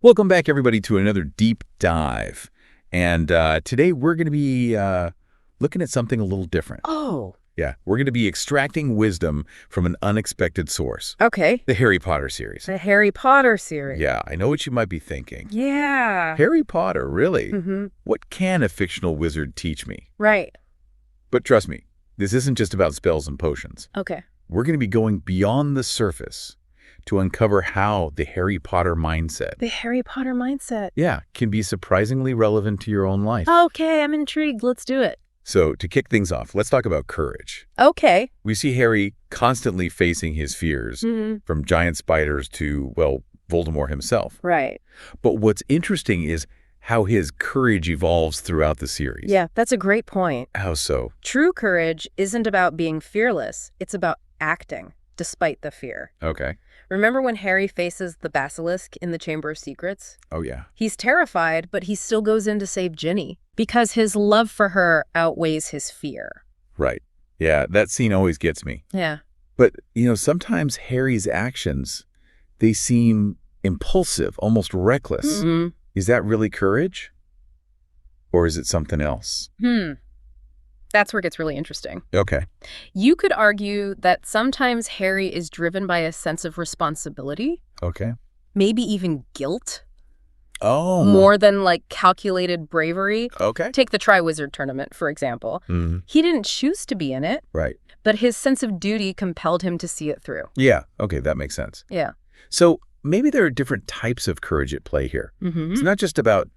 Welcome back, everybody, to another deep dive. And today we're going to be looking at something a little different. Oh, Yeah, we're going to be extracting wisdom from an unexpected source. okay. The Harry Potter series. The Harry Potter series. Yeah, I know what you might be thinking. Yeah. Harry Potter, really? Mm-hmm. What can a fictional wizard teach me? Right. But trust me, this isn't just about spells and potions. Okay. We're going to be going beyond the surface to uncover how the Harry Potter mindset, The Harry Potter mindset. yeah, can be surprisingly relevant to your own life. Okay, I'm intrigued. Let's do it. So to kick things off, let's talk about courage. Okay. We see Harry constantly facing his fears, Mm-hmm. from giant spiders to, well, Voldemort himself. Right. But what's interesting is how his courage evolves throughout the series. Yeah, that's a great point. How so? True courage isn't about being fearless. It's about acting despite the fear. Okay. Remember when Harry faces the basilisk in the Chamber of Secrets? Oh, yeah. He's terrified, but he still goes in to save Ginny because his love for her outweighs his fear. Right. Yeah, that scene always gets me. Yeah. But, sometimes Harry's actions, they seem impulsive, almost reckless. Mm-hmm. Is that really courage? Or is it something else? That's where it gets really interesting. Okay. You could argue that sometimes Harry is driven by a sense of responsibility, Okay. maybe even guilt, Oh. more than calculated bravery. Okay. Take the Triwizard Tournament, for example. Mhm. He didn't choose to be in it, Right. but his sense of duty compelled him to see it through. Yeah. Okay, that makes sense. Yeah. So maybe there are different types of courage at play here. Mm-hmm. It's not just about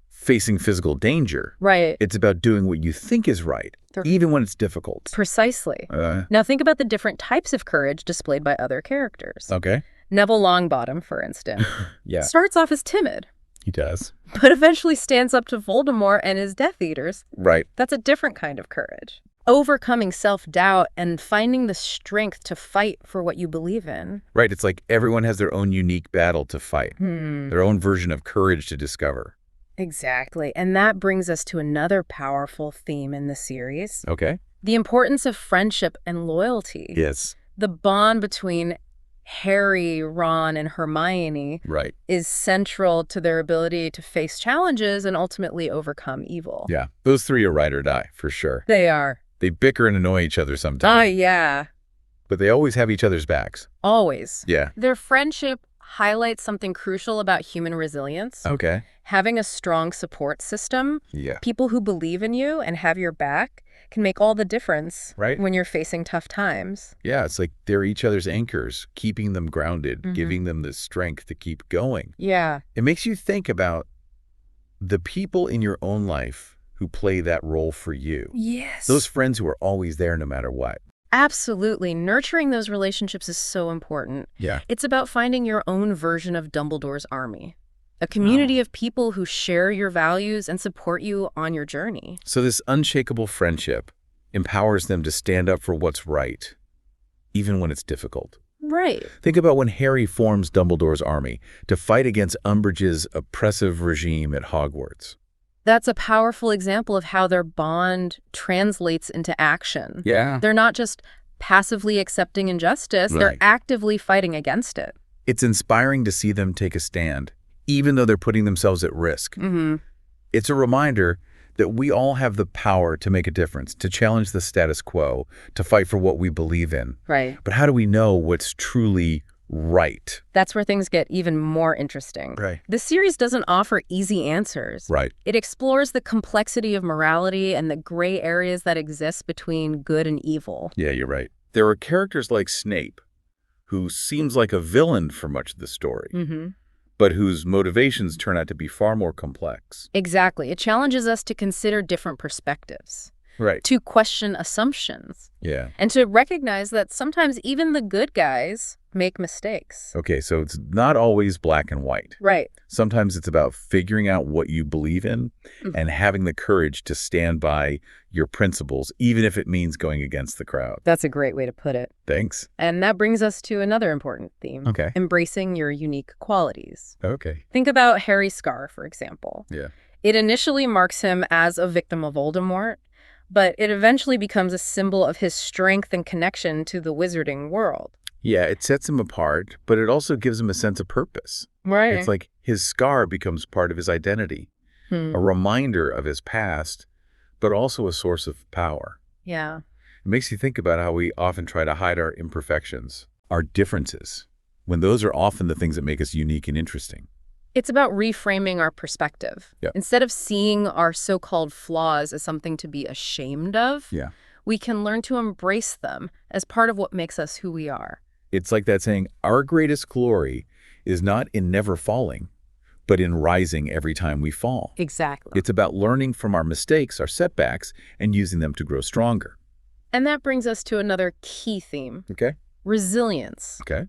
facing physical danger. Right. It's about doing what you think is right, They're- even when it's difficult. Precisely. Now think about the different types of courage displayed by other characters. Okay. Neville Longbottom, for instance, Yeah, starts off as timid, he does. but eventually stands up to Voldemort and his Death Eaters. Right. That's a different kind of courage. Overcoming self-doubt and finding the strength to fight for what you believe in. Right. It's like everyone has their own unique battle to fight, their own version of courage to discover. Exactly. And that brings us to another powerful theme in the series. Okay. The importance of friendship and loyalty. Yes. The bond between Harry, Ron, and Hermione Right. is central to their ability to face challenges and ultimately overcome evil. Yeah. Those three are ride or die, for sure. They are. They bicker and annoy each other sometimes, Yeah. but they always have each other's backs. Always. Yeah. Their friendship highlights something crucial about human resilience. Okay. Having a strong support system, Yeah. people who believe in you and have your back, can make all the difference Right. when you're facing tough times. Yeah, it's like they're each other's anchors, keeping them grounded, giving them the strength to keep going. Yeah. It makes you think about the people in your own life who play that role for you. Yes. Those friends who are always there no matter what. Absolutely. Nurturing those relationships is so important. Yeah. It's about finding your own version of Dumbledore's army. A community of people who share your values and support you on your journey. So this unshakable friendship empowers them to stand up for what's right, even when it's difficult. Right. Think about when Harry forms Dumbledore's army to fight against Umbridge's oppressive regime at Hogwarts. That's a powerful example of how their bond translates into action. Yeah. They're not just passively accepting injustice, they're Right. actively fighting against it. It's inspiring to see them take a stand, even though they're putting themselves at risk. Mm-hmm. It's a reminder that we all have the power to make a difference, to challenge the status quo, to fight for what we believe in. Right. But how do we know what's truly right? That's where things get even more interesting. Right. The series doesn't offer easy answers. Right. It explores the complexity of morality and the gray areas that exist between good and evil. Yeah, you're right. There are characters like Snape, who seems like a villain for much of the story, but whose motivations turn out to be far more complex. Exactly. It challenges us to consider different perspectives, Right. to question assumptions, Yeah. and to recognize that sometimes even the good guys make mistakes. Okay, so it's not always black and white. Right. Sometimes it's about figuring out what you believe in and having the courage to stand by your principles, even if it means going against the crowd. That's a great way to put it. Thanks. And that brings us to another important theme. Okay. Embracing your unique qualities. Okay. Think about Harry's scar, for example. Yeah. It initially marks him as a victim of Voldemort, but it eventually becomes a symbol of his strength and connection to the wizarding world. Yeah, it sets him apart, but it also gives him a sense of purpose. Right. It's like His scar becomes part of his identity, a reminder of his past, but also a source of power. Yeah. It makes you think about how we often try to hide our imperfections, our differences, when those are often the things that make us unique and interesting. It's about reframing our perspective. Yeah. Instead of seeing our so-called flaws as something to be ashamed of, Yeah. we can learn to embrace them as part of what makes us who we are. It's like that saying, our greatest glory is not in never falling, but in rising every time we fall. Exactly. It's about learning from our mistakes, our setbacks, and using them to grow stronger. And that brings us to another key theme. Okay? Resilience. Okay.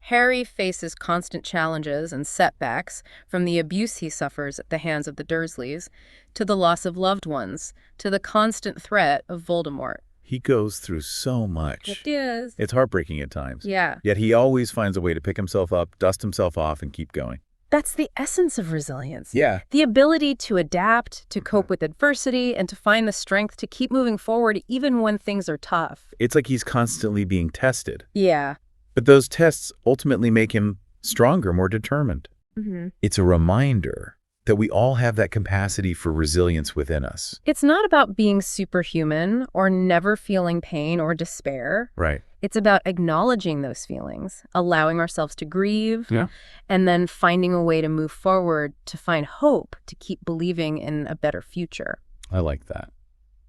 Harry faces constant challenges and setbacks, from the abuse he suffers at the hands of the Dursleys, to the loss of loved ones, to the constant threat of Voldemort. He goes through so much. It is. It's heartbreaking at times. Yeah. Yet he always finds a way to pick himself up, dust himself off, and keep going. That's the essence of resilience. Yeah. The ability to adapt, to cope with adversity, and to find the strength to keep moving forward even when things are tough. It's like he's constantly being tested. Yeah. But those tests ultimately make him stronger, more determined. It's a reminder that we all have that capacity for resilience within us. It's not about being superhuman or never feeling pain or despair. Right. It's about acknowledging those feelings, allowing ourselves to grieve, Yeah. and then finding a way to move forward, to find hope, to keep believing in a better future. I like that.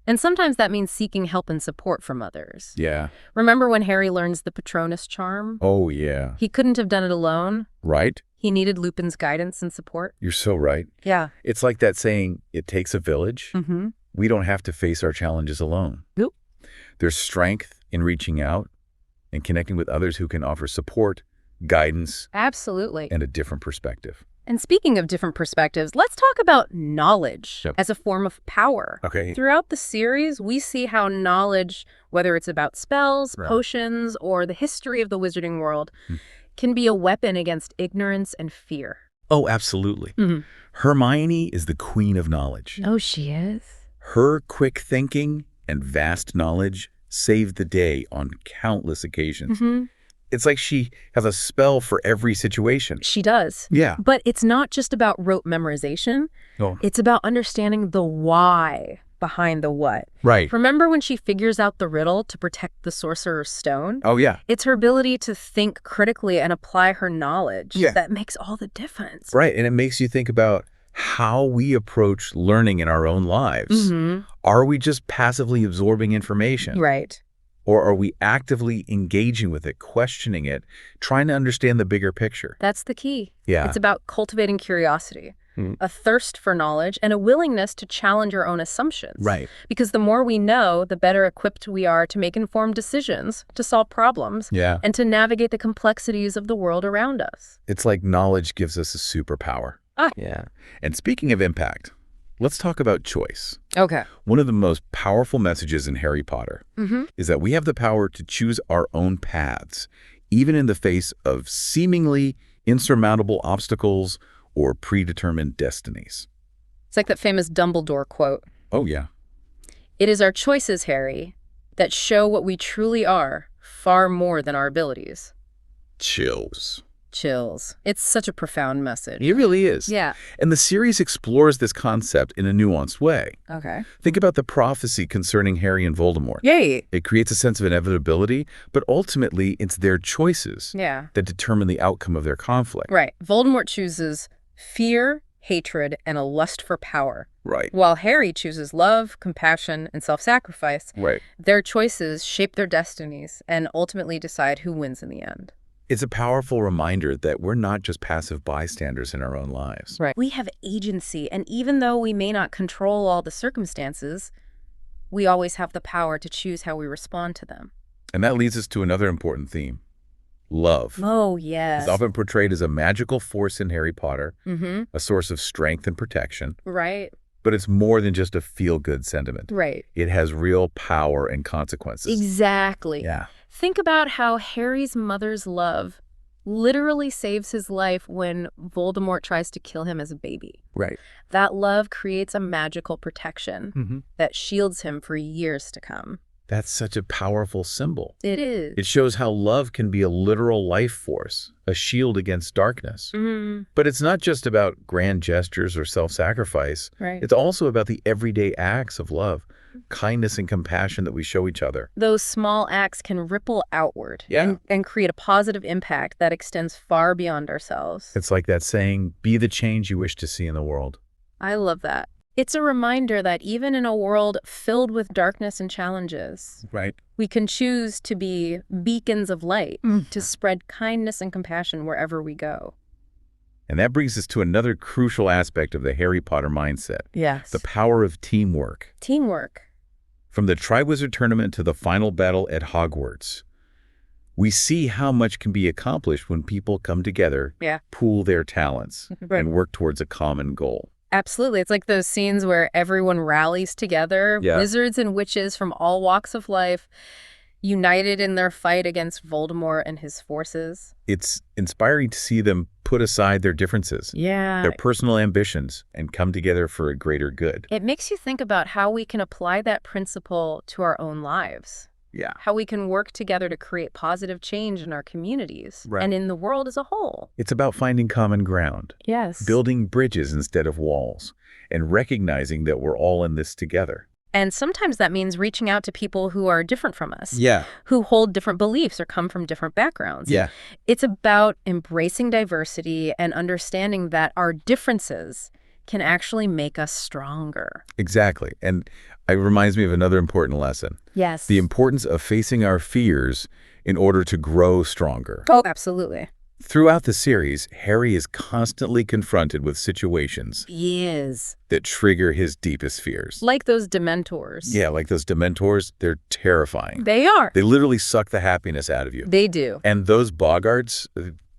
And sometimes that means seeking help and support from others. Yeah. Remember when Harry learns the Patronus charm? Oh, yeah. He couldn't have done it alone. Right? He needed Lupin's guidance and support. You're so right. Yeah. It's like that saying, it takes a village. We don't have to face our challenges alone. Nope. There's strength in reaching out and connecting with others who can offer support, guidance, Absolutely. and a different perspective. And speaking of different perspectives, let's talk about knowledge Yep. as a form of power. Okay. Throughout the series, we see how knowledge, whether it's about spells, Right. potions, or the history of the wizarding world, can be a weapon against ignorance and fear. Oh, absolutely. Hermione is the queen of knowledge. Oh, she is? Her quick thinking and vast knowledge saved the day on countless occasions. It's like she has a spell for every situation. She does. Yeah. But it's not just about rote memorization. Oh. It's about understanding the why behind the what. Right. Remember when she figures out the riddle to protect the Sorcerer's Stone? Oh, yeah. It's her ability to think critically and apply her knowledge Yeah. that makes all the difference. Right. And it makes you think about how we approach learning in our own lives. Are we just passively absorbing information? Right. Or are we actively engaging with it, questioning it, trying to understand the bigger picture? That's the key. Yeah. It's about cultivating curiosity, a thirst for knowledge, and a willingness to challenge our own assumptions. Right. Because the more we know, the better equipped we are to make informed decisions, to solve problems, Yeah. and to navigate the complexities of the world around us. It's like knowledge gives us a superpower. Yeah. And speaking of impact, let's talk about choice. Okay. One of the most powerful messages in Harry Potter is that we have the power to choose our own paths, even in the face of seemingly insurmountable obstacles or predetermined destinies. It's like that famous Dumbledore quote. Oh, yeah. It is our choices, Harry, that show what we truly are, far more than our abilities. Chills. Chills. It's such a profound message. It really is. Yeah. And the series explores this concept in a nuanced way. Okay. Think about the prophecy concerning Harry and Voldemort. Yay. It creates a sense of inevitability, but ultimately it's their choices Yeah. that determine the outcome of their conflict. Right. Voldemort chooses fear, hatred, and a lust for power. Right. While Harry chooses love, compassion, and self-sacrifice, Right. their choices shape their destinies and ultimately decide who wins in the end. It's a powerful reminder that we're not just passive bystanders in our own lives. Right. We have agency, and even though we may not control all the circumstances, we always have the power to choose how we respond to them. And that leads us to another important theme. Love. Oh, yes. It's often portrayed as a magical force in Harry Potter, Mm-hmm. a source of strength and protection. Right. But it's more than just a feel-good sentiment. Right. It has real power and consequences. Exactly. Yeah. Think about how Harry's mother's love literally saves his life when Voldemort tries to kill him as a baby. Right. That love creates a magical protection that shields him for years to come. That's such a powerful symbol. It is. It shows how love can be a literal life force, a shield against darkness. But it's not just about grand gestures or self-sacrifice. Right. It's also about the everyday acts of love, kindness and compassion that we show each other. Those small acts can ripple outward Yeah. and create a positive impact that extends far beyond ourselves. It's like that saying, be the change you wish to see in the world. I love that. It's a reminder that even in a world filled with darkness and challenges, Right. we can choose to be beacons of light, to spread kindness and compassion wherever we go. And that brings us to another crucial aspect of the Harry Potter mindset, Yes. the power of teamwork. Teamwork. From the Triwizard Tournament to the final battle at Hogwarts, we see how much can be accomplished when people come together, pool their talents, Right. and work towards a common goal. Absolutely. It's like those scenes where everyone rallies together, wizards and witches from all walks of life, united in their fight against Voldemort and his forces. It's inspiring to see them put aside their differences, their personal ambitions, and come together for a greater good. It makes you think about how we can apply that principle to our own lives. Yeah. How we can work together to create positive change in our communities and in the world as a whole. It's about finding common ground, Yes. building bridges instead of walls, and recognizing that we're all in this together. And sometimes that means reaching out to people who are different from us, Yeah. who hold different beliefs or come from different backgrounds. Yeah. It's about embracing diversity and understanding that our differences can actually make us stronger. Exactly. And it reminds me of another important lesson. Yes. The importance of facing our fears in order to grow stronger. Oh, absolutely. Throughout the series, Harry is constantly confronted with situations He is. that trigger his deepest fears. Like those Dementors. Yeah, like those Dementors, they're terrifying. They are. They literally suck the happiness out of you. They do. And those Boggarts,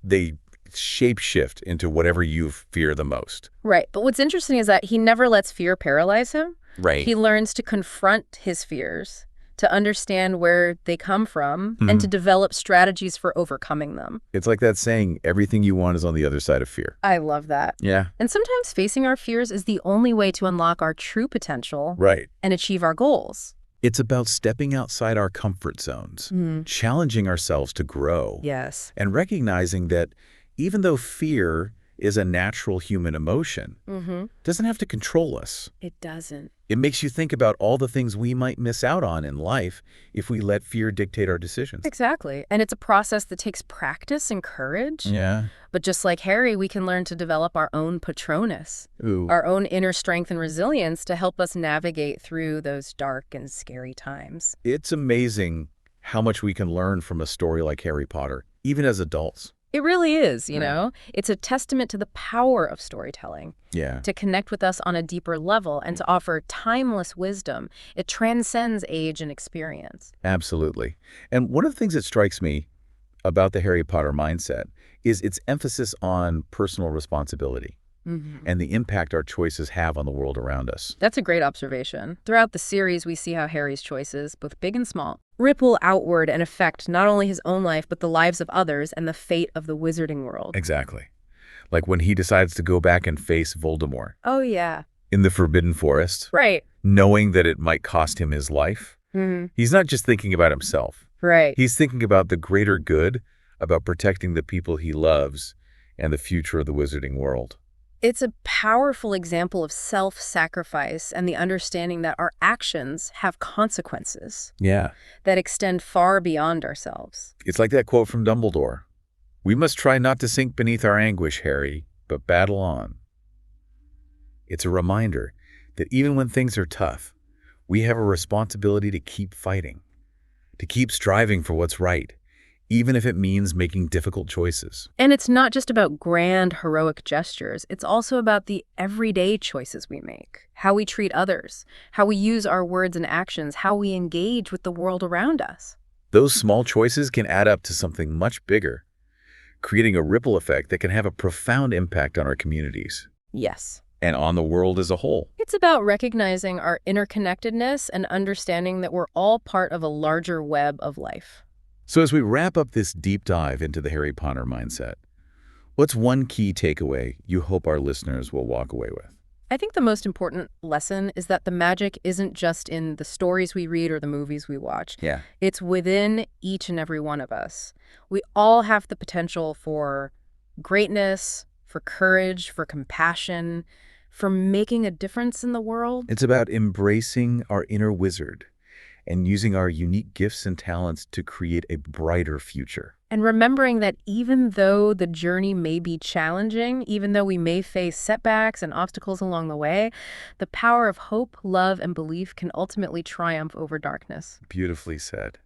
they shape-shift into whatever you fear the most. Right. But what's interesting is that he never lets fear paralyze him. Right. He learns to confront his fears, to understand where they come from, and to develop strategies for overcoming them. It's like that saying, everything you want is on the other side of fear. I love that. Yeah. And sometimes facing our fears is the only way to unlock our true potential Right. and achieve our goals. It's about stepping outside our comfort zones, challenging ourselves to grow, Yes. and recognizing that even though fear is a natural human emotion, it doesn't have to control us. It doesn't. It makes you think about all the things we might miss out on in life if we let fear dictate our decisions. Exactly. And it's a process that takes practice and courage. Yeah. But just like Harry, we can learn to develop our own Patronus, Ooh. our own inner strength and resilience to help us navigate through those dark and scary times. It's amazing how much we can learn from a story like Harry Potter, even as adults. It really is, you know? It's a testament to the power of storytelling, Yeah. to connect with us on a deeper level and to offer timeless wisdom. It transcends age and experience. Absolutely. And one of the things that strikes me about the Harry Potter mindset is its emphasis on personal responsibility and the impact our choices have on the world around us. That's a great observation. Throughout the series, we see how Harry's choices, both big and small, ripple outward and affect not only his own life, but the lives of others and the fate of the wizarding world. Exactly. Like when he decides to go back and face Voldemort Oh, yeah. in the Forbidden Forest, Right. knowing that it might cost him his life. He's not just thinking about himself. Right. He's thinking about the greater good, about protecting the people he loves and the future of the wizarding world. It's a powerful example of self-sacrifice and the understanding that our actions have consequences Yeah. that extend far beyond ourselves. It's like that quote from Dumbledore. We must try not to sink beneath our anguish, Harry, but battle on. It's a reminder that even when things are tough, we have a responsibility to keep fighting, to keep striving for what's right, even if it means making difficult choices. And it's not just about grand, heroic gestures. It's also about the everyday choices we make, how we treat others, how we use our words and actions, how we engage with the world around us. Those small choices can add up to something much bigger, creating a ripple effect that can have a profound impact on our communities Yes. and on the world as a whole. It's about recognizing our interconnectedness and understanding that we're all part of a larger web of life. So as we wrap up this deep dive into the Harry Potter mindset, what's one key takeaway you hope our listeners will walk away with? I think the most important lesson is that the magic isn't just in the stories we read or the movies we watch. Yeah. It's within each and every one of us. We all have the potential for greatness, for courage, for compassion, for making a difference in the world. It's about embracing our inner wizard and using our unique gifts and talents to create a brighter future. And remembering that even though the journey may be challenging, even though we may face setbacks and obstacles along the way, the power of hope, love, and belief can ultimately triumph over darkness. Beautifully said.